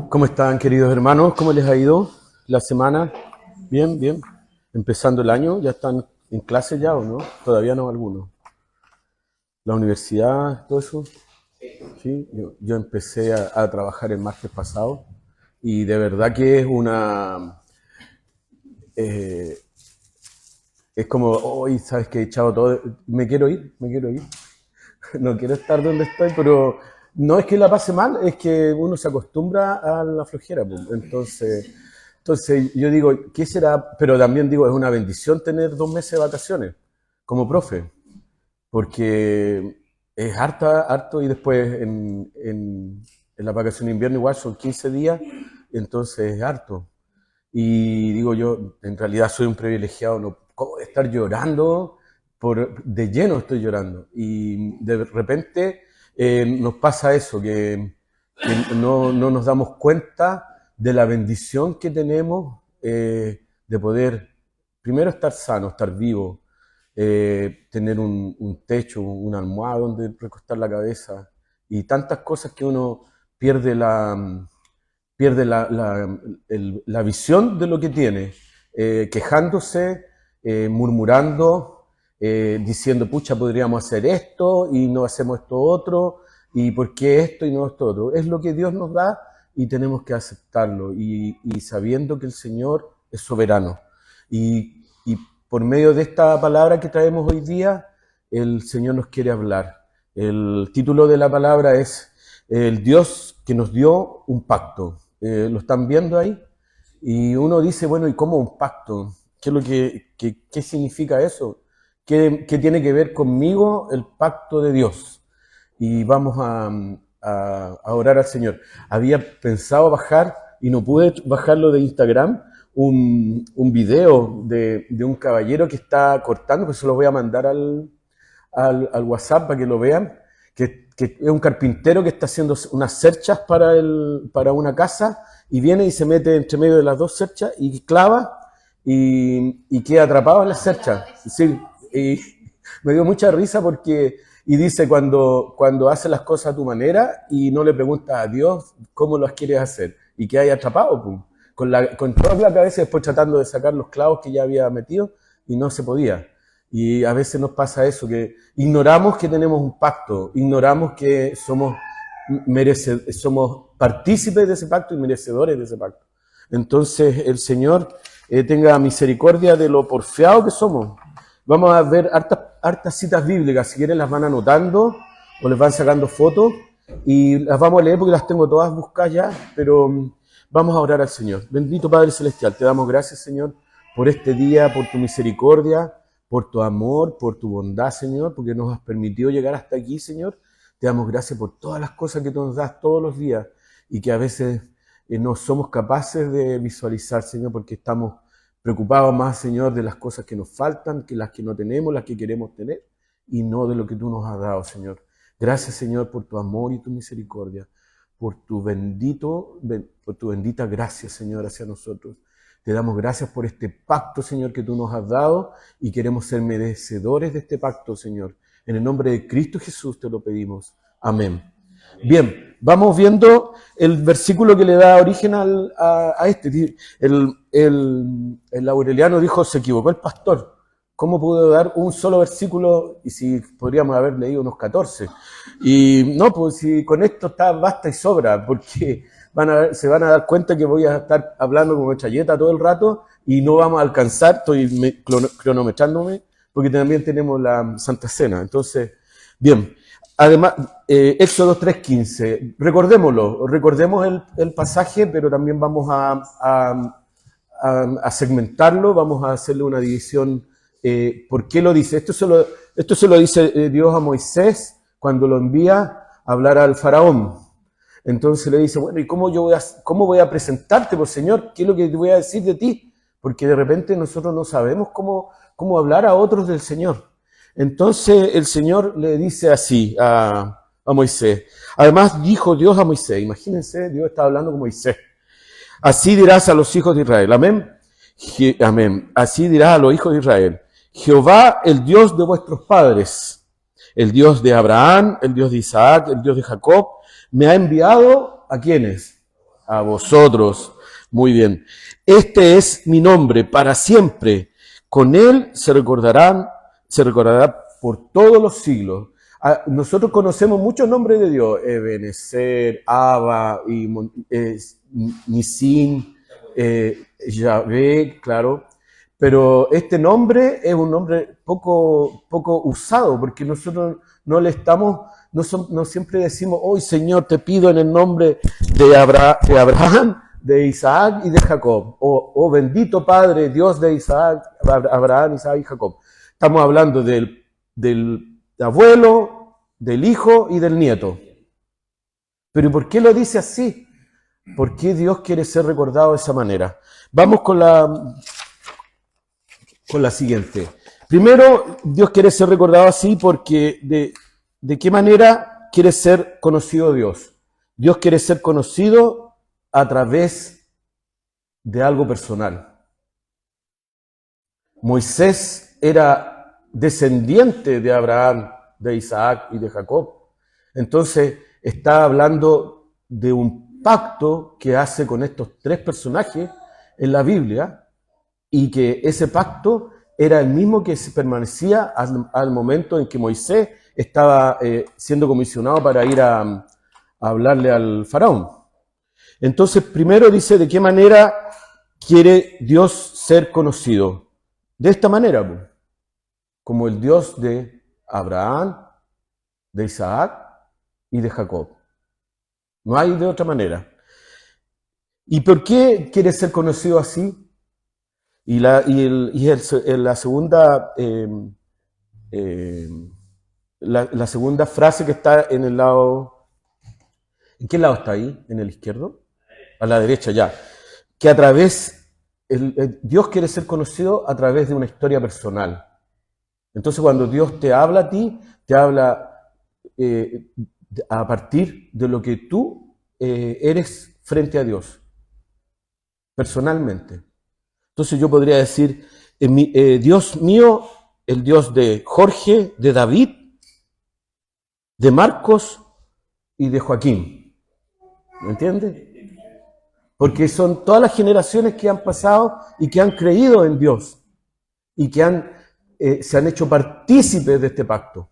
¿Cómo están, queridos hermanos? ¿Cómo les ha ido la semana? Bien, bien. Empezando el año, ¿ya están en clase ya o no? Todavía no algunos. ¿La universidad, todo eso? Sí, yo empecé a trabajar el martes pasado y de verdad que es eh, es como, hoy sabes que he echado todo, me quiero ir, no quiero estar donde estoy, pero no es que la pase mal, es que uno se acostumbra a la flojera, pues. Entonces yo digo, ¿qué será? Pero también digo, es una bendición tener 2 meses de vacaciones como profe, porque es harto y después en la vacación de invierno igual son 15 días, entonces es harto. Y digo yo, en realidad soy un privilegiado, no, ¿cómo voy a estar llorando? De lleno estoy llorando. Y de repente nos pasa eso, que no nos damos cuenta de la bendición que tenemos de poder, primero, estar sano, estar vivo, tener un techo, una almohada donde recostar la cabeza y tantas cosas que uno pierde la visión de lo que tiene, quejándose, murmurando, diciendo, pucha, podríamos hacer esto y no hacemos esto otro, y por qué esto y no esto otro. Es lo que Dios nos da y tenemos que aceptarlo, y sabiendo que el Señor es soberano. Y por medio de esta palabra que traemos hoy día, el Señor nos quiere hablar. El título de la palabra es El Dios que nos dio un pacto. ¿Lo están viendo ahí? Y uno dice, bueno, ¿y cómo un pacto? ¿Qué es qué significa eso? ¿Qué tiene que ver conmigo el pacto de Dios? Y vamos a orar al Señor. Había pensado bajar, y no pude bajarlo de Instagram, un video de un caballero que está cortando, que se lo voy a mandar al WhatsApp para que lo vean, que es un carpintero que está haciendo unas cerchas para una casa y viene y se mete entre medio de las dos cerchas y clava y queda atrapado en las cerchas. Sí, y me dio mucha risa porque, y dice, cuando haces las cosas a tu manera y no le preguntas a Dios cómo las quieres hacer y que haya atrapado, pum, con toda la cabeza, después tratando de sacar los clavos que ya había metido y no se podía. Y a veces nos pasa eso, que ignoramos que tenemos un pacto, ignoramos que somos partícipes de ese pacto y merecedores de ese pacto. Entonces el Señor tenga misericordia de lo porfiado que somos. Vamos a ver hartas citas bíblicas, si quieren las van anotando o les van sacando fotos y las vamos a leer porque las tengo todas buscadas ya, pero vamos a orar al Señor. Bendito Padre Celestial, te damos gracias, Señor, por este día, por tu misericordia, por tu amor, por tu bondad, Señor, porque nos has permitido llegar hasta aquí, Señor. Te damos gracias por todas las cosas que tú nos das todos los días y que a veces no somos capaces de visualizar, Señor, porque estamos preocupados más, Señor, de las cosas que nos faltan, que las que no tenemos, las que queremos tener, y no de lo que tú nos has dado, Señor. Gracias, Señor, por tu amor y tu misericordia, por tu bendita gracia, Señor, hacia nosotros. Te damos gracias por este pacto, Señor, que tú nos has dado y queremos ser merecedores de este pacto, Señor. En el nombre de Cristo Jesús te lo pedimos. Amén. Bien, vamos viendo el versículo que le da origen a este. El Aureliano dijo, se equivocó el pastor. ¿Cómo pudo dar un solo versículo? Y si podríamos haber leído unos 14. Y no, pues si con esto está basta y sobra, porque se van a dar cuenta que voy a estar hablando como chayeta todo el rato y no vamos a alcanzar, estoy cronometrándome, porque también tenemos la Santa Cena. Entonces, bien, además, Éxodo 3:15, recordemos el pasaje, pero también vamos a segmentarlo, vamos a hacerle una división. ¿Por qué lo dice? Esto se lo dice Dios a Moisés cuando lo envía a hablar al faraón. Entonces le dice, bueno, ¿y cómo voy a presentarte, por Señor? ¿Qué es lo que te voy a decir de ti? Porque de repente nosotros no sabemos cómo hablar a otros del Señor. Entonces el Señor le dice así a Moisés. Además dijo Dios a Moisés, imagínense, Dios está hablando con Moisés. Así dirás a los hijos de Israel, amén. Amén. Así dirás a los hijos de Israel. Jehová, el Dios de vuestros padres, el Dios de Abraham, el Dios de Isaac, el Dios de Jacob, me ha enviado ¿a quiénes? A vosotros. Muy bien. Este es mi nombre para siempre. Con él se recordará por todos los siglos. Nosotros conocemos muchos nombres de Dios. Ebenezer, Abba, Nisin, Yahvé, claro. Pero este nombre es un nombre poco usado, porque nosotros no siempre decimos, hoy Señor, te pido en el nombre de Abraham, de Isaac y de Jacob. O bendito Padre, Dios de Isaac, Abraham, Isaac y Jacob. Estamos hablando del abuelo, del hijo y del nieto. Pero ¿por qué lo dice así? ¿Por qué Dios quiere ser recordado de esa manera? Vamos con la siguiente. Primero, Dios quiere ser recordado así porque ¿de qué manera quiere ser conocido Dios? Dios quiere ser conocido a través de algo personal. Moisés era descendiente de Abraham, de Isaac y de Jacob. Entonces, está hablando de un pacto que hace con estos tres personajes en la Biblia, y que ese pacto era el mismo que permanecía al momento en que Moisés estaba siendo comisionado para ir a hablarle al faraón. Entonces, primero dice de qué manera quiere Dios ser conocido. De esta manera, como el Dios de Abraham, de Isaac y de Jacob. No hay de otra manera. ¿Y por qué quiere ser conocido así? Y la segunda la segunda frase que está en el lado, ¿en qué lado está ahí? ¿En el izquierdo? A la derecha, ya. Que a través, Dios quiere ser conocido a través de una historia personal. Entonces cuando Dios te habla a ti, te habla a partir de lo que tú eres frente a Dios, personalmente. Entonces yo podría decir, Dios mío, el Dios de Jorge, de David, de Marcos y de Joaquín. ¿Me entiendes? Porque son todas las generaciones que han pasado y que han creído en Dios y que se han hecho partícipes de este pacto.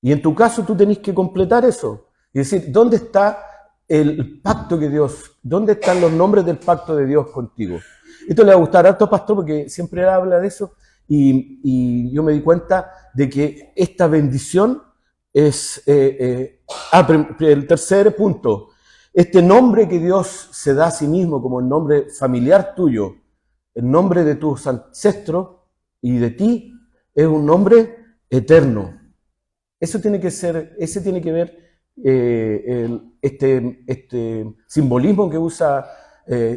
Y en tu caso tú tenés que completar eso y decir, ¿dónde está el pacto que Dios, dónde están los nombres del pacto de Dios contigo? Esto le va a gustar harto, pastor, porque siempre habla de eso y yo me di cuenta de que esta bendición es el tercer punto. Este nombre que Dios se da a sí mismo como el nombre familiar tuyo, el nombre de tus ancestros y de ti, es un nombre eterno. Ese tiene que ver este simbolismo que usa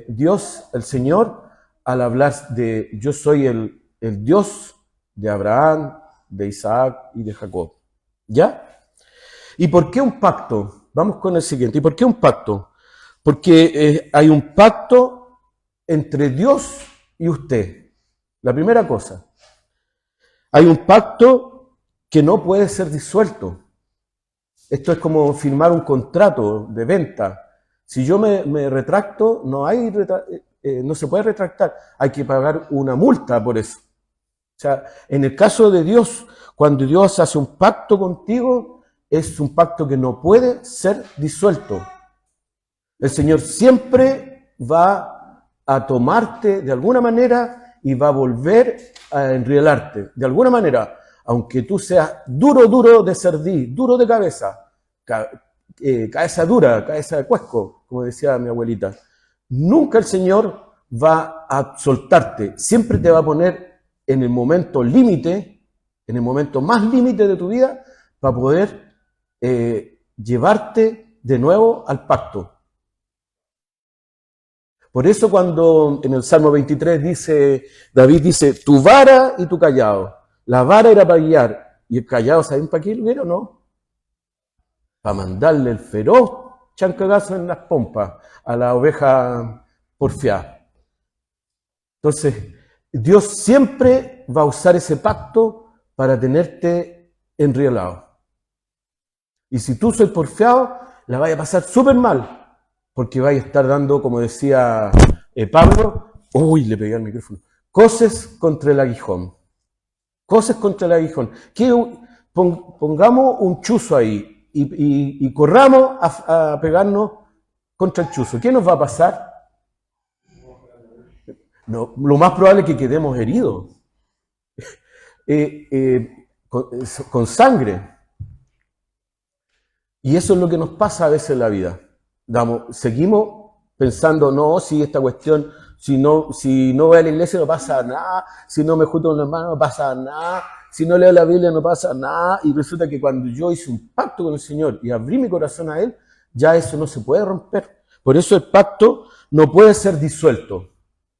Dios, el Señor, al hablar de yo soy el Dios de Abraham, de Isaac y de Jacob. ¿Ya? ¿Y por qué un pacto? Vamos con el siguiente. ¿Y por qué un pacto? Porque hay un pacto entre Dios y usted. La primera cosa. Hay un pacto que no puede ser disuelto. Esto es como firmar un contrato de venta. Si yo me retracto, no se puede retractar. Hay que pagar una multa por eso. O sea, en el caso de Dios, cuando Dios hace un pacto contigo, es un pacto que no puede ser disuelto. El Señor siempre va a tomarte de alguna manera y va a volver a enrielarte. De alguna manera, aunque tú seas duro de cerdiz, duro de cabeza, cabeza dura, cabeza de cuesco, como decía mi abuelita, nunca el Señor va a soltarte. Siempre te va a poner en el momento límite, en el momento más límite de tu vida, para poder llevarte de nuevo al pacto. Por eso cuando en el Salmo 23 David dice, tu vara y tu callado. La vara era para guiar, y el callado, ¿saben para qué lo era o no? Para mandarle el feroz chancagazo en las pompas a la oveja porfiada. Entonces, Dios siempre va a usar ese pacto para tenerte enrielado. Y si tú sois porfiado, la vaya a pasar súper mal, porque vaya a estar dando, como decía Pablo, uy, le pegué al micrófono, coces contra el aguijón. Coces contra el aguijón. Pongamos un chuzo ahí y corramos a pegarnos contra el chuzo. ¿Qué nos va a pasar? No, lo más probable es que quedemos heridos. Con sangre. Y eso es lo que nos pasa a veces en la vida. Seguimos pensando, no, si esta cuestión, si no voy a la iglesia no pasa nada, si no me junto con un hermano no pasa nada, si no leo la Biblia no pasa nada, y resulta que cuando yo hice un pacto con el Señor y abrí mi corazón a Él, ya eso no se puede romper. Por eso el pacto no puede ser disuelto,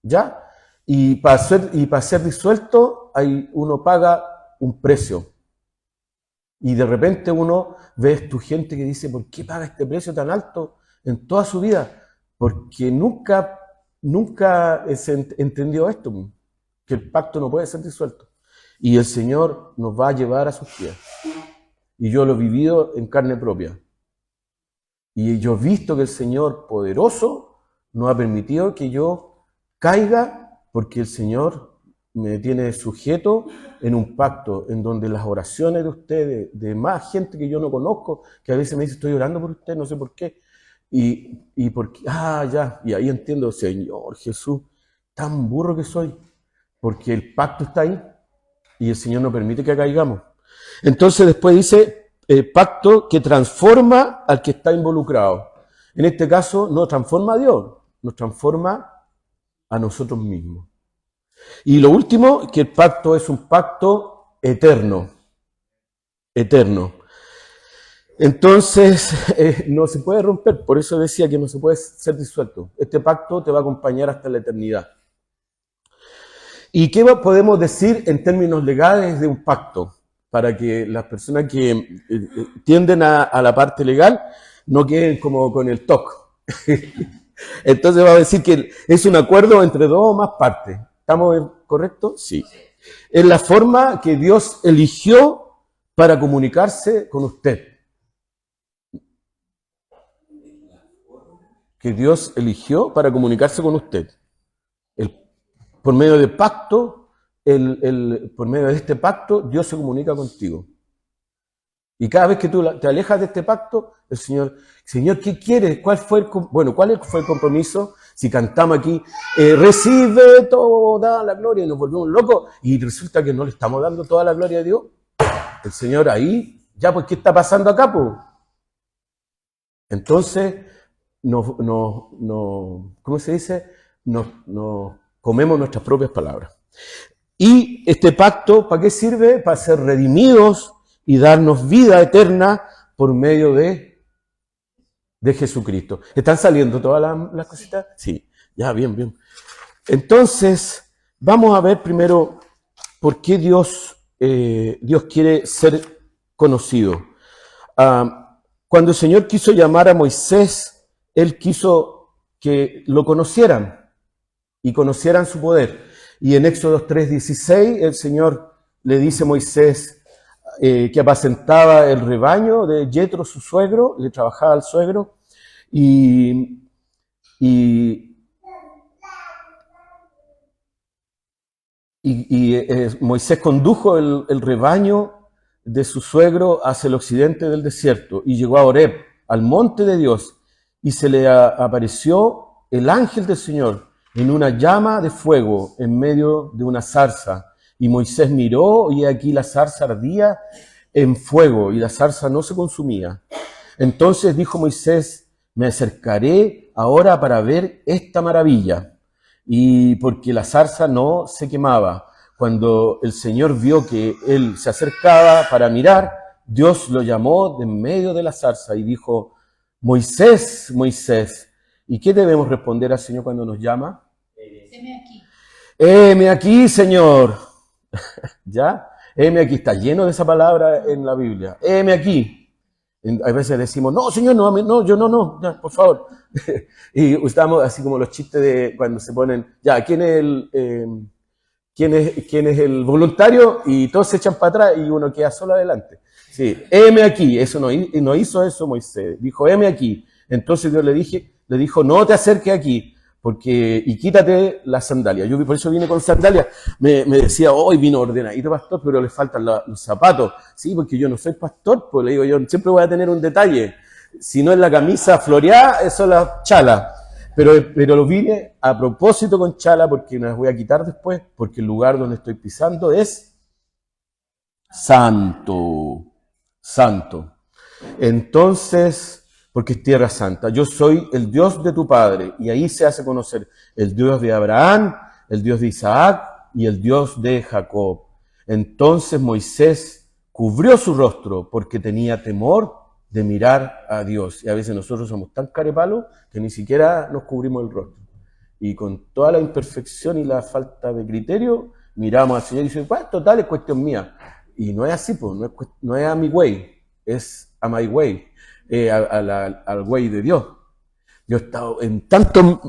¿ya? Y para ser disuelto, uno paga un precio. Y de repente uno ve a tu gente que dice, ¿por qué paga este precio tan alto en toda su vida? Porque nunca se entendió esto, que el pacto no puede ser disuelto. Y el Señor nos va a llevar a sus pies. Y yo lo he vivido en carne propia. Y yo he visto que el Señor poderoso no ha permitido que yo caiga, porque el Señor me tiene sujeto en un pacto en donde las oraciones de ustedes, de más gente que yo no conozco, que a veces me dice, estoy orando por usted, no sé por qué, y porque, ya, y ahí entiendo, Señor Jesús, tan burro que soy, porque el pacto está ahí, y el Señor no permite que caigamos. Entonces después dice, pacto que transforma al que está involucrado. En este caso, no transforma a Dios, nos transforma a nosotros mismos. Y lo último, que el pacto es un pacto eterno. Eterno. Entonces, no se puede romper. Por eso decía que no se puede ser disuelto. Este pacto te va a acompañar hasta la eternidad. ¿Y qué podemos decir en términos legales de un pacto? Para que las personas que tienden a la parte legal no queden como con el TOC. Entonces vamos a decir que es un acuerdo entre dos o más partes. ¿Estamos correctos? Sí. Es la forma que Dios eligió para comunicarse con usted. Que Dios eligió para comunicarse con usted. Por medio de pacto, por medio de este pacto, Dios se comunica contigo. Y cada vez que tú te alejas de este pacto, el Señor, ¿qué quieres? ¿Cuál fue el compromiso? Si cantamos aquí, recibe toda la gloria y nos volvemos locos y resulta que no le estamos dando toda la gloria a Dios, el Señor ahí, ya pues, ¿qué está pasando acá, pues? Entonces, ¿cómo se dice? Nos comemos nuestras propias palabras. Y este pacto, ¿para qué sirve? Para ser redimidos y darnos vida eterna por medio de Jesucristo. ¿Están saliendo todas las cositas? Sí, ya, bien. Entonces, vamos a ver primero por qué Dios quiere ser conocido. Cuando el Señor quiso llamar a Moisés, Él quiso que lo conocieran y conocieran su poder. Y en Éxodo 3:16, el Señor le dice a Moisés, que apacentaba el rebaño de Yetro, su suegro, le trabajaba al suegro, y Moisés condujo el rebaño de su suegro hacia el occidente del desierto y llegó a Horeb, al monte de Dios, y se le apareció el ángel del Señor en una llama de fuego en medio de una zarza. Y Moisés miró y aquí la zarza ardía en fuego y la zarza no se consumía. Entonces dijo Moisés, me acercaré ahora para ver esta maravilla. Y porque la zarza no se quemaba. Cuando el Señor vio que él se acercaba para mirar, Dios lo llamó de en medio de la zarza y dijo, Moisés, Moisés. ¿Y qué debemos responder al Señor cuando nos llama? Heme aquí. Heme aquí, Señor. ¿Ya? Heme aquí, está lleno de esa palabra en la Biblia. Heme aquí. A veces decimos, no, Señor, no, yo no, ya, por favor. Y estamos así como los chistes de cuando se ponen, ya, ¿quién quién es el voluntario y todos se echan para atrás y uno queda solo adelante. Sí, heme aquí, eso no hizo eso Moisés, dijo, heme aquí. Entonces Dios le dijo, no te acerques aquí, y quítate las sandalias. Yo por eso vine con sandalias. Me decía, hoy vino ordenadito pastor, pero le faltan los zapatos. Sí, porque yo no soy pastor, pues le digo, yo siempre voy a tener un detalle. Si no es la camisa floreada, eso es la chala. Pero lo vine a propósito con chala porque me las voy a quitar después, porque el lugar donde estoy pisando es santo. Santo. Entonces, porque es tierra santa. Yo soy el Dios de tu padre. Y ahí se hace conocer el Dios de Abraham, el Dios de Isaac y el Dios de Jacob. Entonces Moisés cubrió su rostro porque tenía temor de mirar a Dios. Y a veces nosotros somos tan carepalos que ni siquiera nos cubrimos el rostro. Y con toda la imperfección y la falta de criterio, miramos al Señor y decimos, pues total, es cuestión mía. Y no es así, pues, no es a mi way, es a my way, al way de Dios. Yo he estado en tantos,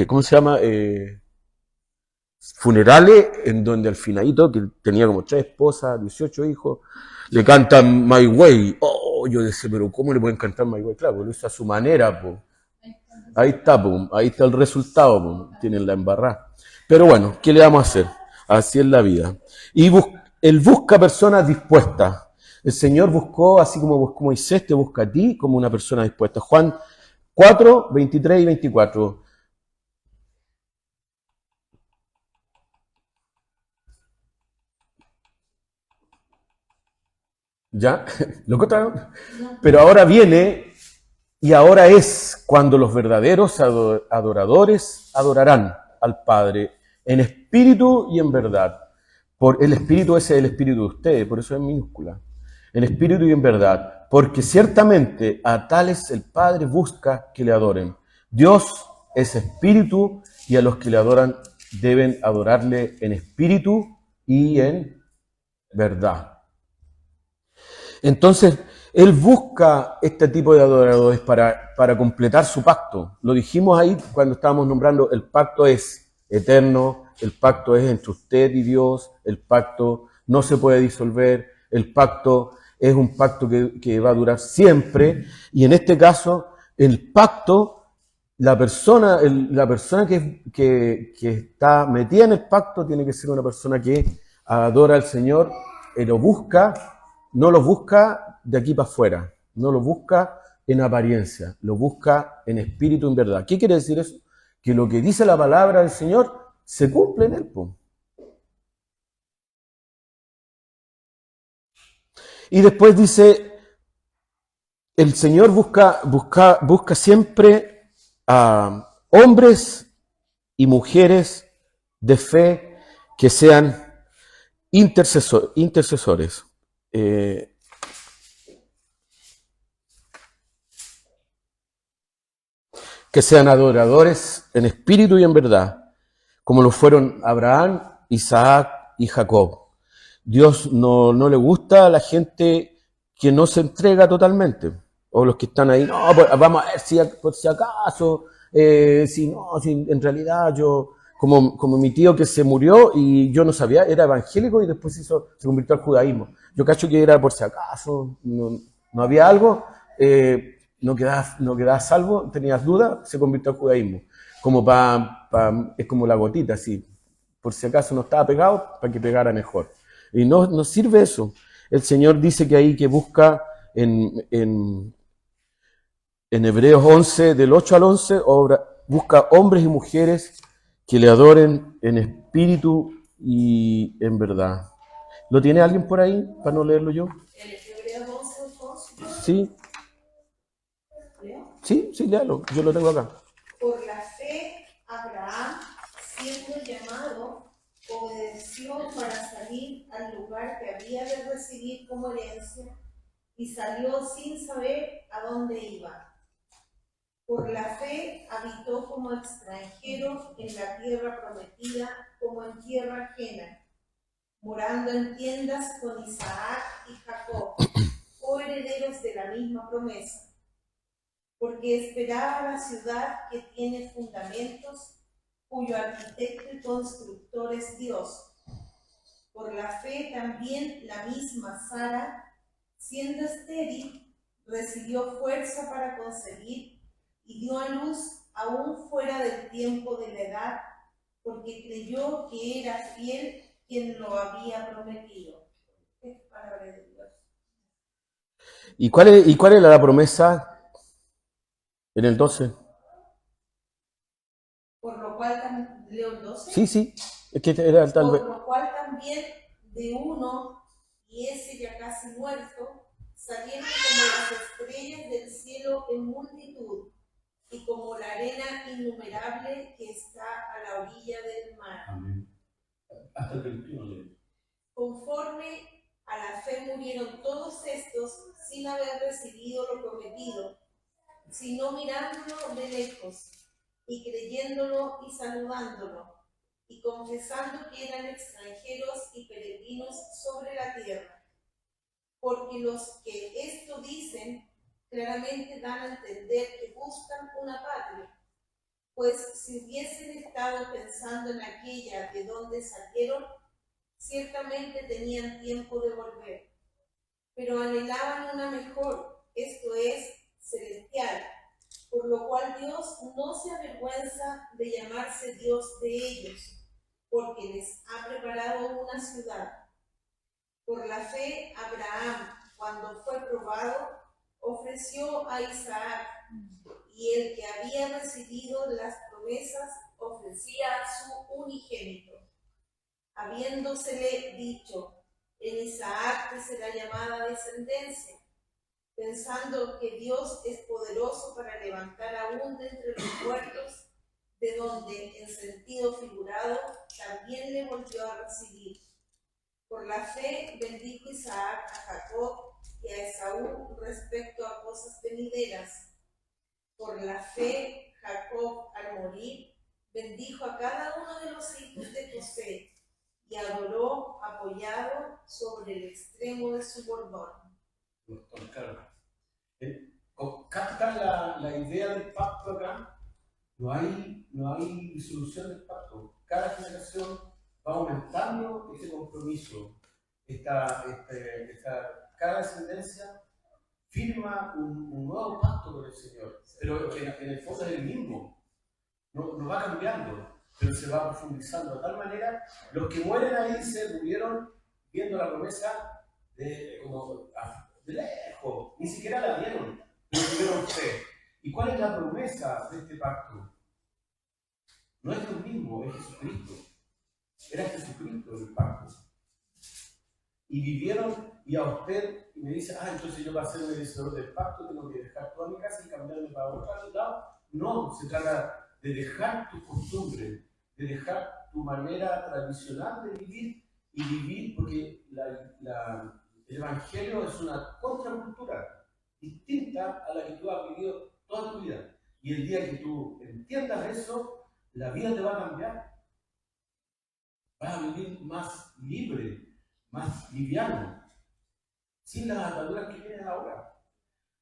¿cómo se llama? Funerales en donde al finalito, que tenía como 3 esposas, 18 hijos, le cantan My Way. Oh, yo decía, pero ¿cómo le pueden cantar My Way? Claro, lo hizo a su manera, pues. Ahí está el resultado, po, tienen la embarrada. Pero bueno, ¿qué le vamos a hacer? Así es la vida. Y él busca personas dispuestas. El Señor buscó, así como buscó Moisés, te busca a ti como una persona dispuesta. Juan 4, 23 y 24. ¿Ya? ¿Lo encontraron? Pero ahora viene y ahora es cuando los verdaderos adoradores adorarán al Padre en espíritu y en verdad. Por el espíritu ese es el espíritu de ustedes, por eso es minúscula. En espíritu y en verdad. Porque ciertamente a tales el Padre busca que le adoren. Dios es espíritu y a los que le adoran deben adorarle en espíritu y en verdad. Entonces, Él busca este tipo de adoradores para completar su pacto. Lo dijimos ahí cuando estábamos nombrando, el pacto es eterno, el pacto es entre usted y Dios, el pacto no se puede disolver, el pacto es un pacto que va a durar siempre, y en este caso, el pacto, la persona que está metida en el pacto tiene que ser una persona que adora al Señor, lo busca, no lo busca de aquí para afuera, no lo busca en apariencia, lo busca en espíritu, en verdad. ¿Qué quiere decir eso? Que lo que dice la palabra del Señor se cumple en él. Y después dice, el Señor busca siempre a hombres y mujeres de fe que sean intercesores. Que sean adoradores en espíritu y en verdad, como lo fueron Abraham, Isaac y Jacob. Dios no le gusta a la gente que no se entrega totalmente, o los que están ahí, no, pues, vamos a ver si por si acaso, si en realidad yo, como mi tío que se murió y yo no sabía, era evangélico y después se convirtió al judaísmo. Yo cacho que era por si acaso, no había algo, no quedaba salvo, tenías dudas, se convirtió al judaísmo. Es como la gotita, así, por si acaso no estaba pegado, para que pegara mejor. Y no sirve eso. El Señor dice que ahí que busca en Hebreos 11, del 8 al 11, busca hombres y mujeres que le adoren en espíritu y en verdad. ¿Lo tiene alguien por ahí para no leerlo yo? Hebreos 11. Sí. Sí, léalo. Yo lo tengo acá. Por la fe, Abraham, siendo llamado, obedeció para salir al lugar que había de recibir como herencia y salió sin saber a dónde iba. Por la fe habitó como extranjero en la tierra prometida, como en tierra ajena, morando en tiendas con Isaac y Jacob, coherederos de la misma promesa, porque esperaba la ciudad que tiene fundamentos, cuyo arquitecto y constructor es Dios. Por la fe también la misma Sara, siendo estéril, recibió fuerza para concebir y dio a luz aún fuera del tiempo de la edad, porque creyó que era fiel quien lo había prometido. Es palabra de Dios. ¿Y cuál era la promesa en el 12? Por lo cual, leo el 12. Sí, es que era tal vez. Por lo cual también de uno, y ese ya casi muerto, salieron como las estrellas del cielo en multitud, y como la arena innumerable que está a la orilla del mar. Amén. Hasta el 21. Conforme a la fe murieron todos estos sin haber recibido lo prometido, sino mirándolo de lejos, y creyéndolo y saludándolo, y confesando que eran extranjeros y peregrinos sobre la tierra. Porque los que esto dicen claramente dan a entender que buscan una patria, pues si hubiesen estado pensando en aquella de donde salieron, ciertamente tenían tiempo de volver, pero anhelaban una mejor, esto es, celestial, por lo cual Dios no se avergüenza de llamarse Dios de ellos, porque les ha preparado una ciudad. Por la fe, Abraham, cuando fue probado, ofreció a Isaac, y el que había recibido las promesas ofrecía a su unigénito, habiéndosele dicho: en Isaac te será llamada descendencia, pensando que Dios es poderoso para levantar aún de entre los muertos, de donde, en sentido figurado, también le volvió a recibir. Por la fe bendijo Isaac a Jacob y a Esaú respecto a cosas venideras. Por la fe Jacob, al morir, bendijo a cada uno de los hijos de José y adoró apoyado sobre el extremo de su bordón. Claro. ¿Captan la idea del pacto acá? No hay disolución del pacto. Cada generación va aumentando este compromiso. Cada descendencia firma un nuevo pacto con el Señor, pero en el fondo es el mismo. No va cambiando, pero se va profundizando de tal manera. Los que mueren ahí se murieron viendo la promesa de lejos, ni siquiera la vieron, pero tuvieron fe. ¿Y cuál es la promesa de este pacto? No es lo mismo, es Jesucristo. Era Jesucristo el pacto. Y vivieron, y a usted me dice: entonces yo para ser merecedor del pacto tengo que dejar toda mi casa y cambiarme para otro lado. No, se trata de dejar tu costumbre, de dejar tu manera tradicional de vivir, y vivir porque el Evangelio es una contracultura distinta a la que tú has vivido toda tu vida. Y el día que tú entiendas eso, la vida te va a cambiar. Vas a vivir más libre, más liviano, sin las ataduras que tienes ahora.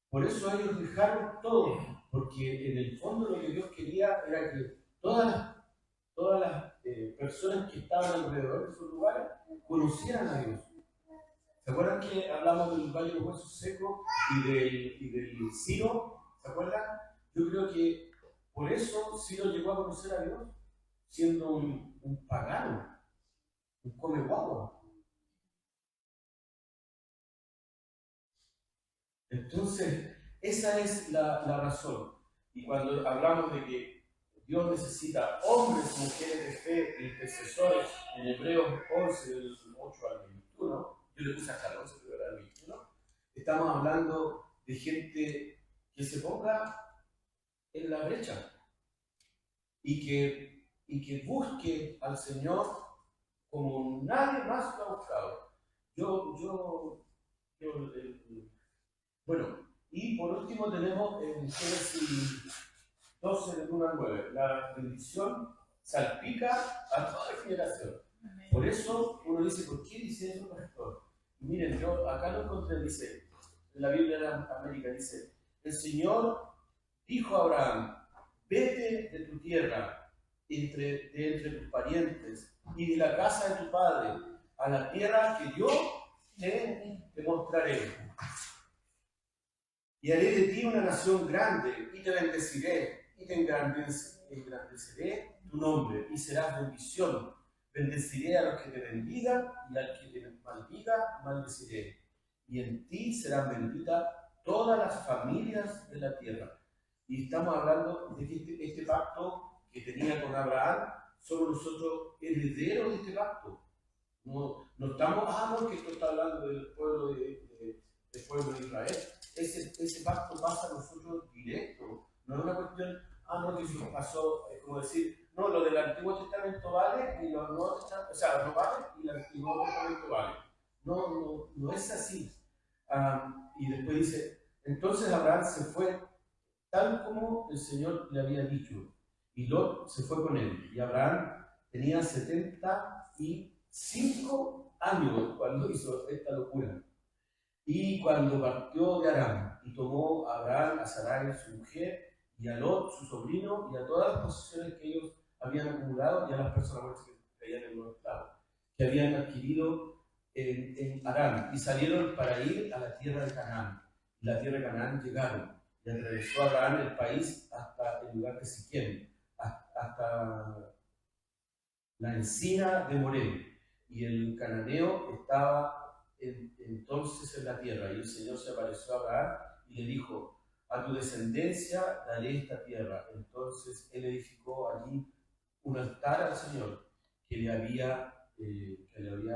Por eso ellos dejaron todo, porque en el fondo lo que Dios quería era que todas las personas que estaban alrededor de esos lugares conocieran a Dios. ¿Se acuerdan que hablamos del Valle de los Huesos Secos y del Ciro? ¿Se acuerdan? Yo creo que por eso Ciro llegó a conocer a Dios, siendo un pagano, un come guagua. Entonces, esa es la razón. Y cuando hablamos de que Dios necesita hombres y mujeres de fe, intercesores, en Hebreos 11, del 8 al 21, yo le puse hasta el 11, pero era el 21, estamos hablando de gente que se ponga en la brecha y que busque al Señor como nadie más lo ha buscado. Bueno, y por último tenemos en Génesis 12, del 1 al 9, la bendición salpica a toda generación. Por eso uno dice: ¿por qué dice eso, pastor? Y miren, yo acá lo encontré, dice, en la Biblia de América, dice: el Señor dijo a Abraham: vete de tu tierra de entre tus parientes y de la casa de tu padre a la tierra que yo te mostraré. Y haré de ti una nación grande, y te bendeciré, y te engrandeceré tu nombre, y serás bendición. Bendeciré a los que te bendigan, y al que te maldiga, maldeciré. Y en ti serán benditas todas las familias de la tierra. Y estamos hablando de que este pacto que tenía con Abraham, somos nosotros herederos de este pacto. No estamos, no, que esto está hablando del pueblo del pueblo de Israel. Ese pacto pasa a nosotros directo. No es una cuestión, no, que eso pasó, es como decir, no, lo del Antiguo Testamento vale y los Nuevos Testamentos, o sea, no vale y el Nuevo Testamento vale. No es así. Y después dice, entonces Abraham se fue tal como el Señor le había dicho, y Lot se fue con él. Y Abraham tenía 75 años cuando hizo esta locura. Y cuando partió de Aram, y tomó a Abraham a Sarai su mujer, y a Lot su sobrino, y a todas las posesiones que ellos habían acumulado, y a las personas que caían en los esclavos, que habían adquirido en Aram, y salieron para ir a la tierra de Canaán. Y la tierra de Canaán llegaron, y atravesó Abraham el país hasta el lugar de Siquem, hasta la encina de Moré, y el cananeo estaba entonces en la tierra. Y el Señor se apareció a Abraham y le dijo, a tu descendencia daré esta tierra. Entonces él edificó allí un altar al Señor que le había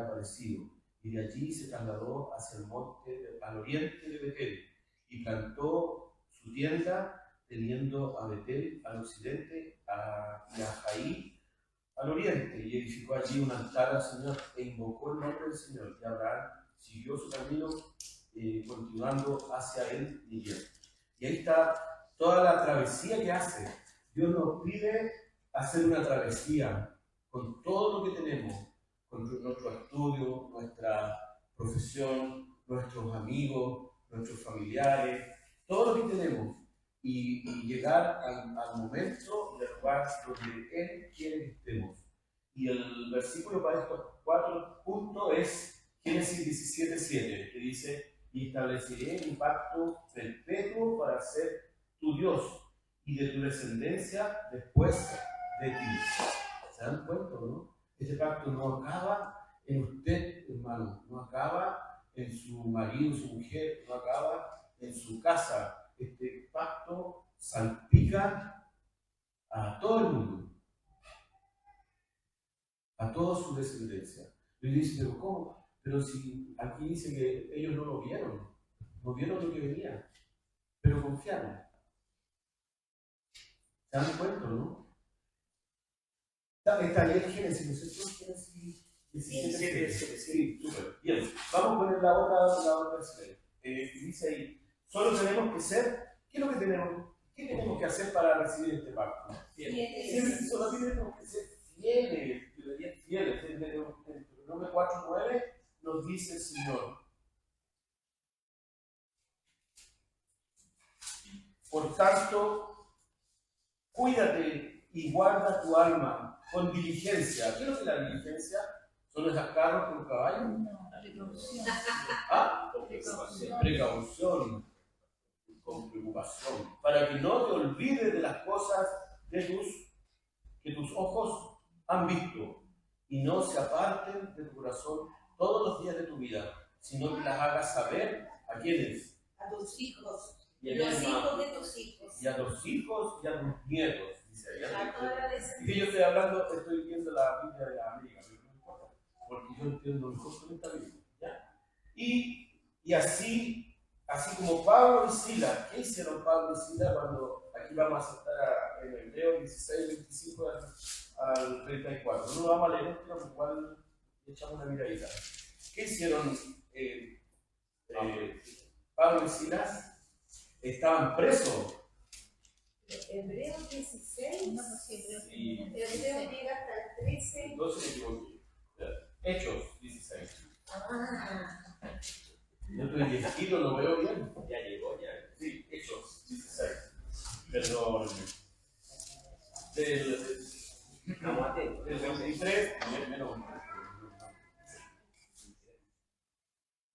aparecido, y de allí se trasladó hacia el monte al oriente de Betel, y plantó su tienda teniendo a Betel al occidente y a Jaí al oriente, y edificó allí un altar al Señor e invocó el nombre del Señor. Y Abraham siguió su camino continuando hacia el Níger. Y ahí está toda la travesía que hace. Dios nos pide hacer una travesía con todo lo que tenemos, con nuestro estudio, nuestra profesión, nuestros amigos, nuestros familiares, todo lo que tenemos, y llegar al momento del lugar donde Él quiere que estemos. Y el versículo para estos 4 puntos es Génesis 17:7, que dice, y estableceré un pacto perpetuo para ser tu Dios y de tu descendencia después de ti. ¿Se dan cuenta, no? Este pacto no acaba en usted, hermano, no acaba en su marido, su mujer, no acaba en su casa. Este pacto salpica a todo el mundo, a toda su descendencia. Y dice, pero ¿cómo? Pero si aquí dice que ellos no lo vieron lo que venía, pero confiaron. ¿Se dan cuenta, no? Está ahí el Génesis, ¿no es cierto? Génesis 17. Sí, súper. Bien, vamos a poner la otra escena. Dice ahí, solo tenemos que ser, ¿qué es lo que tenemos? ¿Qué tenemos que hacer para recibir este pacto? Fieles. Solo tenemos que ser fieles. En Deuteronomio 4:9 nos dice el Señor, por tanto, cuídate y guarda tu alma con diligencia. ¿Qué es lo que es la diligencia? ¿Son esos carros con caballos? No, precaución. Precaución, con preocupación, para que no te olvides de las cosas que tus ojos han visto, y no se aparten de tu corazón todos los días de tu vida, sino que las hagas saber a quiénes. A tus hijos. Y a los hijos de tus hijos. Y a los hijos y a tus nietos. Dice ahí. A toda la descendencia. Y yo estoy viendo la Biblia de la América, pero no importa, porque yo entiendo mejor con esta Biblia. ¿Ya? Y así como Pablo y Silas, ¿qué hicieron Pablo y Silas cuando aquí vamos a saltar en Hebreos 16:25 al 34? No lo vamos a leer, pero igual echamos una miradita. ¿Qué hicieron Pablo y Silas? Estaban presos. Hebreos 16. No, no sé, Hebreos. Y Hebreos llega hasta el 13. entonces me equivoqué. Hechos 16. Yo estoy viejito, lo veo bien. Ya llegó, ya. Sí, Hechos 16. Perdónenme.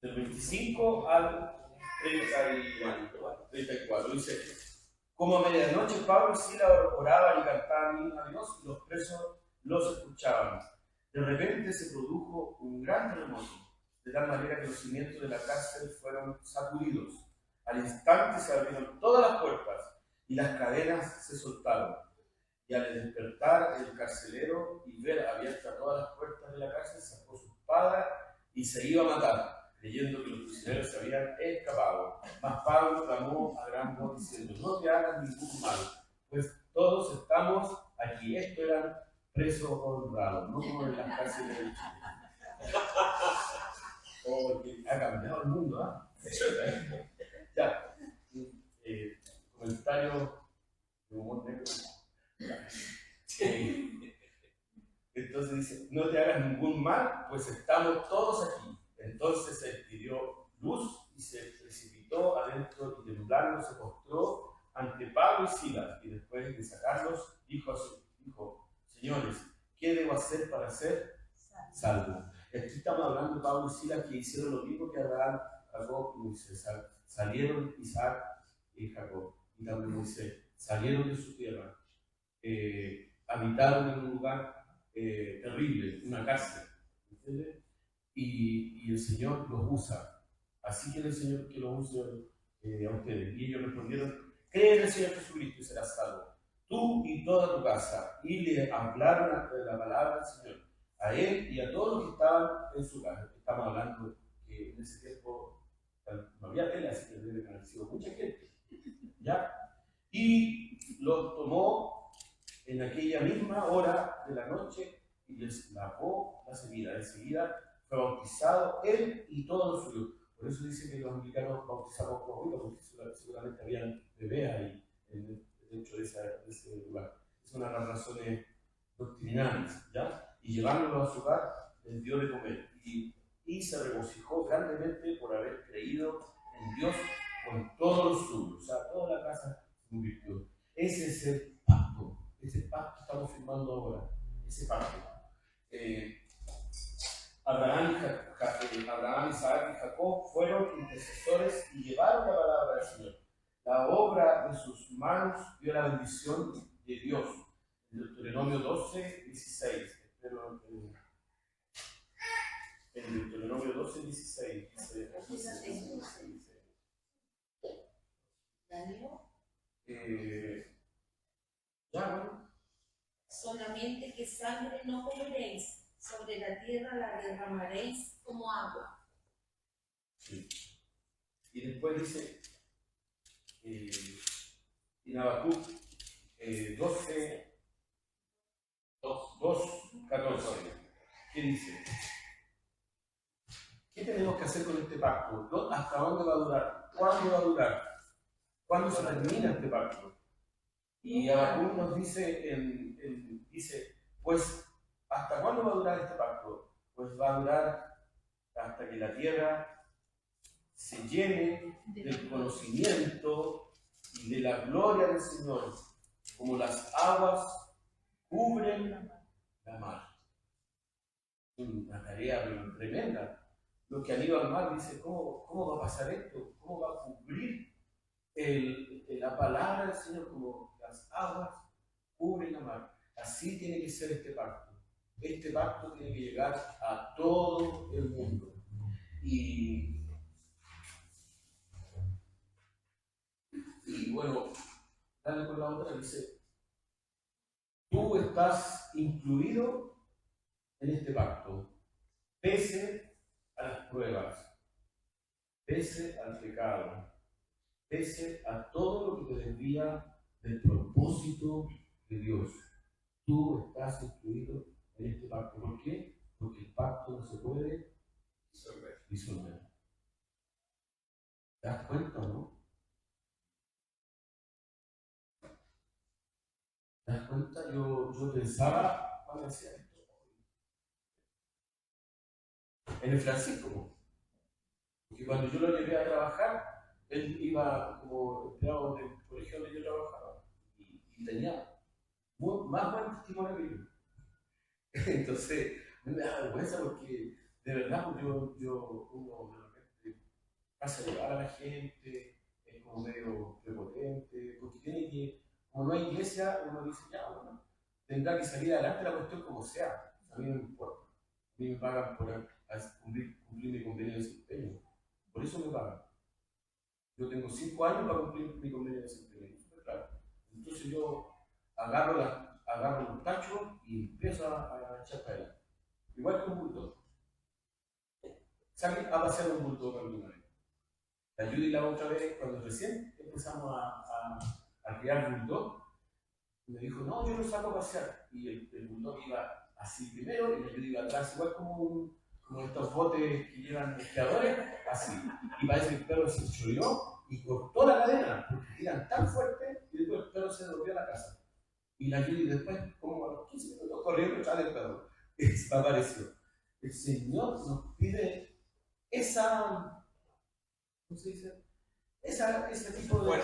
del 25 al 34. Dice, como a medianoche Pablo y Silas oraban y cantaban himnos a Dios y los presos los escuchaban. De repente se produjo un gran terremoto, de tal manera que los cimientos de la cárcel fueron sacudidos. Al instante se abrieron todas las puertas y las cadenas se soltaron. Y al despertar el carcelero y ver abiertas todas las puertas de la cárcel, sacó su espada y se iba a matar, creyendo que los prisioneros se habían escapado. Mas Pablo clamó a gran voz diciendo, no te hagas ningún mal, pues todos estamos aquí. Estos eran presos honrados, no como en las cárceles de Chile. Porque ha cambiado el mundo, ¿ah? Ya. Comentario de humor negro. Entonces dice, no te hagas ningún mal, pues estamos todos aquí. Entonces se despidió luz y se precipitó adentro y temblando se postró ante Pablo y Silas. Y después de sacarlos, dijo a su hijo, señores, ¿qué debo hacer para ser salvo? Aquí estamos hablando de Pablo y Silas que hicieron lo mismo que Abraham, Jacob y Moisés. Salieron Isaac y Jacob. Y también Moisés. Salieron de su tierra. Habitaron en un lugar terrible, una cárcel. ¿Entiendes? Y el Señor los usa. Así quiere el Señor que los use a ustedes. Y ellos respondieron, cree en el Señor Jesucristo y serás salvo, tú y toda tu casa. Y le hablaron la palabra del Señor a él y a todos los que estaban en su casa. Estamos hablando que en ese tiempo no había tele, así que debe haber sido mucha gente. ¿Ya? Y los tomó en aquella misma hora de la noche y les lavó las heridas. Enseguida fue bautizado él y todos los suyos. Por eso dice que los americanos bautizaron con agua, porque seguramente habían bebés ahí dentro de ese lugar. Es una de las razones doctrinales, ¿ya? Y llevándolo a su hogar, les dio de comer. Y se regocijó grandemente por haber creído en Dios con todos los suyos. O sea, toda la casa se convirtió. Ese es el pacto. Ese pacto que estamos firmando ahora. Ese pacto. Abraham, Isaac y Jacob fueron intercesores y llevaron la palabra del Señor. La obra de sus manos dio la bendición de Dios. En Deuteronomio 12, 16. En Deuteronomio 12, 16 dice. Ya, bueno. Solamente que sangre no comeréis, sobre la tierra la derramaréis como agua. Sí. Y después dice, en Habacuc 12, 14, ¿qué dice? ¿Qué tenemos que hacer con este pacto? ¿Hasta dónde va a durar? ¿Cuándo va a durar? ¿Cuándo se termina este pacto? Y Habacuc nos dice, dice, pues, ¿hasta cuándo va a durar este pacto? Pues va a durar hasta que la tierra se llene del conocimiento y de la gloria del Señor, como las aguas cubren la mar. Una tarea tremenda. Los que han ido al mar dicen, ¿cómo va a pasar esto? ¿Cómo va a cubrir la palabra del Señor como las aguas cubren la mar? Así tiene que ser este pacto. Este pacto tiene que llegar a todo el mundo. Y bueno, dale con la otra, dice, tú estás incluido en este pacto, pese a las pruebas, pese al pecado, pese a todo lo que te desvía del propósito de Dios. Tú estás incluido en este pacto. ¿Por qué? Porque el pacto no se puede disolver. ¿Te das cuenta o no? ¿Te das cuenta? Yo pensaba cuando hacía esto. En el Francisco. Porque cuando yo lo llevé a trabajar, él iba como empleado del colegio donde yo trabajaba. Y tenía más buen testimonio que yo. Entonces, me da vergüenza porque de verdad uno de repente hace llevar a la gente, es como medio prepotente, porque tiene que, como no hay iglesia, uno dice, ya, bueno, tendrá que salir adelante la cuestión como sea, a mí no me importa, a mí me pagan por cumplir mi convenio de desempeño, por eso me pagan. Yo tengo 5 años para cumplir mi convenio de desempeño, claro. Entonces yo agarro los tachos y empiezo a echar para allá. Igual que un bulldog. Sale a pasear un bulldog alguna vez. La Judy la otra vez, cuando recién empezamos a criar bulldog, me dijo, no, yo lo saco a pasear. Y el bulldog iba así primero y la Judy iba atrás, igual como estos botes que llevan esquiadores, así. Y parece que el perro se choreó y cortó la cadena, porque eran tan fuertes y después el perro se devolvió a la casa. Y la Judy después, como a los 15 minutos, corriendo detrás del perro. Y desapareció. El Señor nos pide esa, ¿cómo se dice? Ese tipo de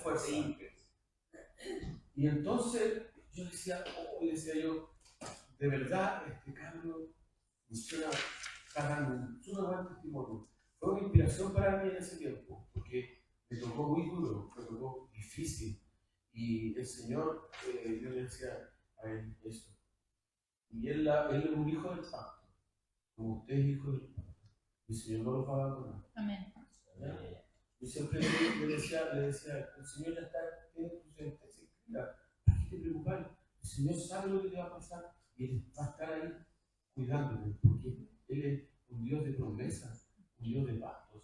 fuerza. Y entonces yo decía, de verdad, este cabro funciona, está dando un súper buen testimonio. Fue una inspiración para mí en ese tiempo, porque me tocó muy duro, me tocó difícil. Y el Señor, yo le decía a él eso. Y él es un hijo del pacto, como usted es hijo del pacto. El Señor no los va a abandonar. Amén. ¿Ya? Yo siempre le decía, el Señor ya está, tiene tu sentencia escrita, ¿para qué te preocupes? El Señor sabe lo que te va a pasar y Él va a estar ahí cuidándote, porque Él es un Dios de promesas, un Dios de pactos.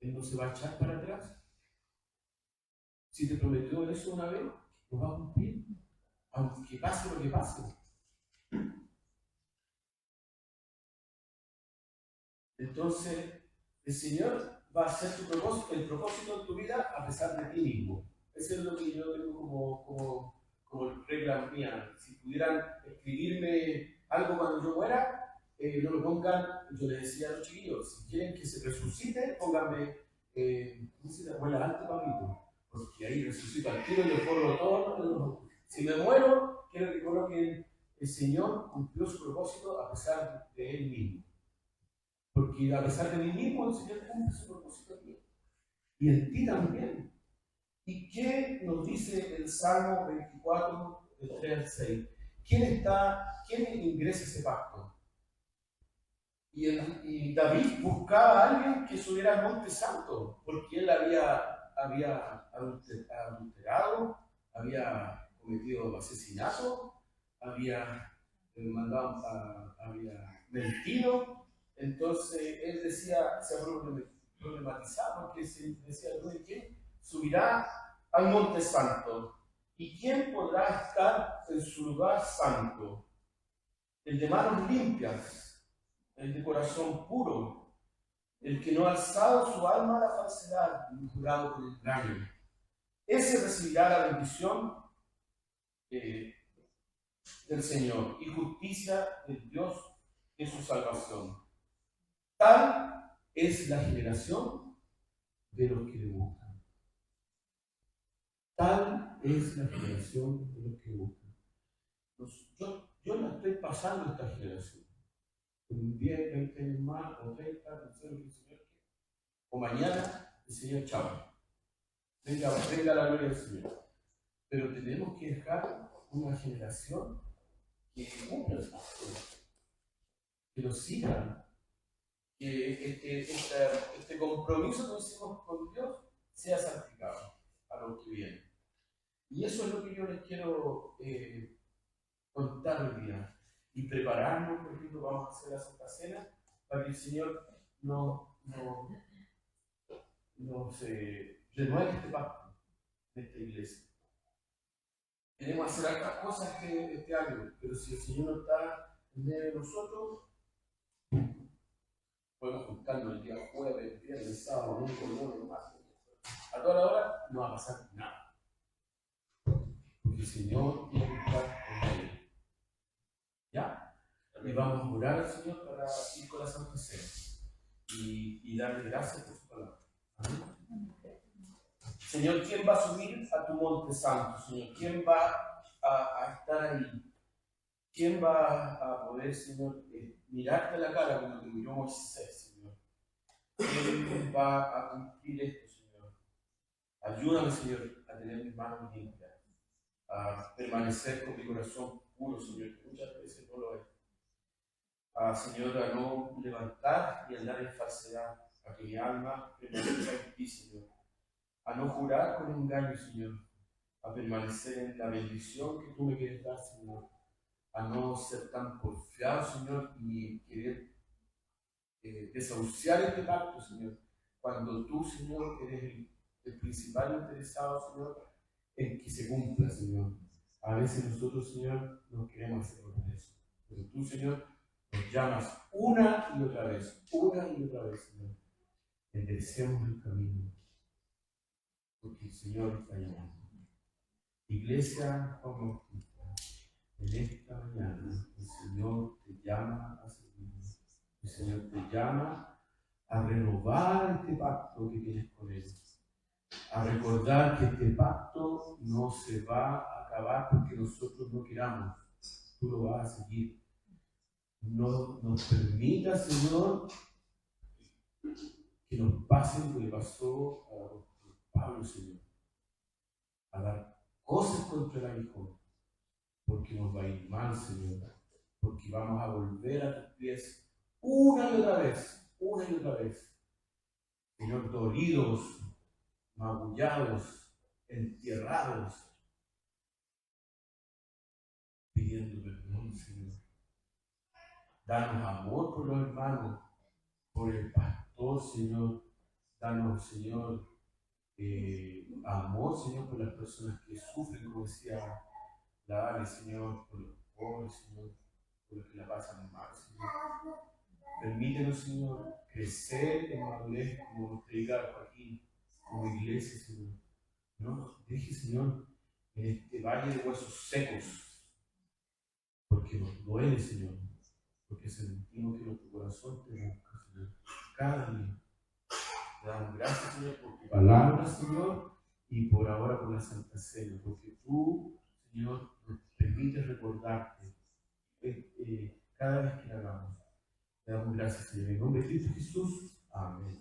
Él no se va a echar para atrás. Si te prometió eso una vez, lo va a cumplir, aunque pase lo que pase. Entonces, el Señor va a hacer el propósito de tu vida a pesar de ti mismo. Eso es lo que yo tengo como regla mía. Si pudieran escribirme algo cuando yo muera, no me pongan, yo les decía a los chiquillos, si quieren que se resucite, pónganme, ¿cómo se llama? Abuela alto, papito, porque ahí resucito al tiro y le borro todo. Si me muero, quiero que coloquen, el Señor cumplió su propósito a pesar de Él mismo. Porque a pesar de mí mismo, el Señor cumple su propósito en mí. Y en ti también. ¿Y qué nos dice el Salmo 24, del 3 al 6? ¿Quién ingresa a ese pacto? Y David buscaba a alguien que subiera al Monte Santo, porque él había adulterado, había cometido asesinato, había mentido. Entonces él decía, se problematizaba, porque se decía, ¿quién subirá al Monte Santo? ¿Y quién podrá estar en su lugar santo? El de manos limpias, el de corazón puro, el que no ha alzado su alma a la falsedad, ni jurado con el engaño. Ese recibirá la bendición del Señor y justicia del Dios de su salvación. Tal es la generación de los que le buscan. Tal es la generación de los que buscan. Yo la estoy pasando esta generación. En 10, 20 años más, o 30, no sé lo que el Señor quiere. O mañana, el Señor, chao. Venga la gloria del Señor. Pero tenemos que dejar una generación que cumpla el paso, que lo sigan, que este compromiso que hicimos con Dios sea santificado a los que vienen. Y eso es lo que yo les quiero contar hoy día. Y prepararnos, por ejemplo, vamos a hacer la Santa Cena para que el Señor se renueve este pacto de esta iglesia. Queremos hacer otras cosas este año, pero si el Señor no está en medio de nosotros, podemos juntarnos el día jueves, el viernes, sábado, domingo, más. A toda la hora no va a pasar nada. Porque el Señor quiere estar con él. ¿Ya? Y vamos a orar al Señor para ir con la Santa Cena y darle gracias por su palabra. Amén. Señor, ¿quién va a subir a tu monte santo? Señor, ¿quién va a estar ahí? ¿Quién va a poder, Señor, mirarte a la cara como te miró Moisés, Señor? Él va a cumplir esto, Señor. Ayúdame, Señor, a tener mis manos limpias, a permanecer con mi corazón puro, Señor, que muchas veces no lo es. Señor, a no levantar y andar en falsedad, a que mi alma permanezca en ti, Señor. A no jurar con engaño, Señor. A permanecer en la bendición que tú me quieres dar, Señor. A no ser tan porfiado, Señor, y querer desahuciar este pacto, Señor. Cuando tú, Señor, eres el principal interesado, Señor, en que se cumpla, Señor. A veces nosotros, Señor, no queremos hacer eso. Pero tú, Señor, nos llamas una y otra vez, Señor. Enderecemos el camino, porque el Señor está llamando. Iglesia Juan Bautista, en esta mañana el Señor te llama a servir. El Señor te llama a renovar este pacto que tienes con Él. A recordar que este pacto no se va a acabar porque nosotros no queramos. Tú lo vas a seguir. No nos permita, Señor, que nos pase lo que le pasó a Pablo, Señor. A dar cosas contra el aguijón, porque nos va a ir mal, Señor. Porque vamos a volver a tus pies una y otra vez. Señor, dolidos, magullados, entierrados, pidiendo perdón, Señor. Danos amor por los hermanos, por el pastor, Señor. Danos, Señor, amor, Señor, por las personas que sufren, como decía la Ale, Señor, por los pobres, Señor, por los que la pasan mal, Señor. Permítenos, Señor, crecer en madurez, como nos predica Joaquín, como iglesia, Señor. No nos dejes, Señor, en este valle de huesos secos, porque nos duele, Señor, porque sentimos que nuestro corazón te busca, Señor, cada día. Te damos gracias, Señor, por tu palabra, Señor, y por ahora por la Santa Cena, porque tú, Señor, nos permites recordarte cada vez que la hagamos. Te damos gracias, Señor. En nombre de Cristo Jesús. Amén.